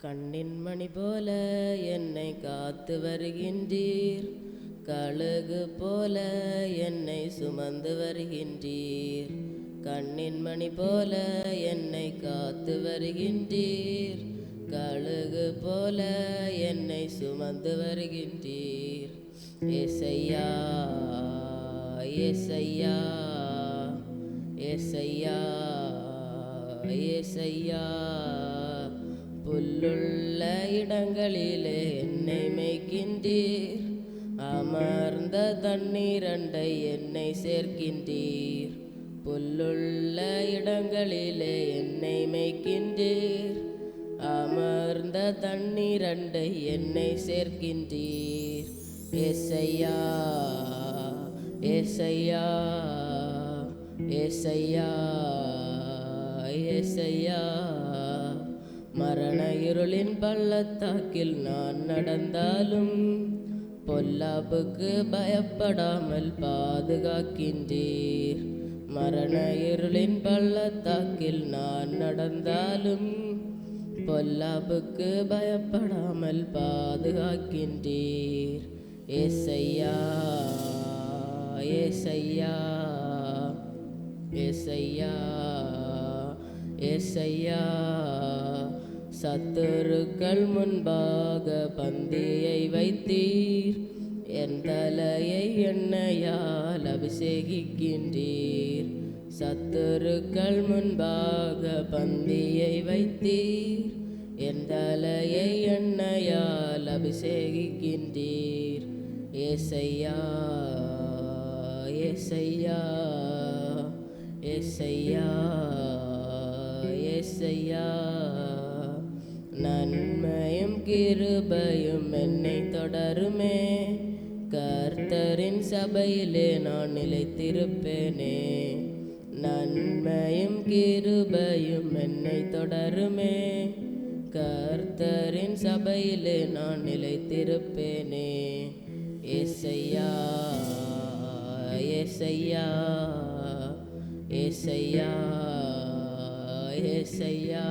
கண்ணின் மணி போல என்னை காத்து வருகின்றீர், கழுகு போல என்னை சுமந்து வருகின்றீர். கண்ணின் மணி போல என்னை காத்து வருகின்றீர், கழுகு போல என்னை சுமந்து வருகின்றீர். ஏசையா ஏசையா ஏசையா ஏசையா, புல்லுள்ள இடங்களிலே என்னை மேய்க்கின்றீர், அமர்ந்த தண்ணீரண்டை என்னை சேர்க்கின்றீர். புல்லுள்ள இடங்களிலே என்னை மேய்க்கின்றீர், அமர்ந்த தண்ணீரண்டை என்னை சேர்க்கின்றீர். ஏசையா ஏசையா ஏசையா ஏசையா, மரண இருளின் பள்ளத்தாக்கில் நான் நடந்தாலும் பொல்லாப்புக்கு பயப்படாமல் பாதுகாக்கின்றீர். மரண இருளின் பள்ளத்தாக்கில் நான் நடந்தாலும் பொல்லாப்புக்கு பயப்படாமல் பாதுகாக்கின்றீர். ஏசையா ஏசையா ஏசையா ஏசையா, சத்துருக்கள் முன்பாக பந்தியை வைத்தீர், என் தலையை எண்ணெயால் அபிஷேகிக்கின்றீர். சத்துருக்கள் முன்பாக பந்தியை வைத்தீர், என் தலையை எண்ணெயால் அபிஷேகிக்கின்றீர். ஏசையா ஏசையா ஏசையா ஏசையா, நன்மையும் கிருபையும் என்னை தொடருமே, கர்த்தரின் சபையிலே நான் நிலைத்திருப்பேனே. நன்மையும் கிருபையும் என்னை தொடருமே, கர்த்தரின் சபையிலே நான் நிலைத்திருப்பேனே. ஏசையா ஏசையா ஏசையா ஏசையா.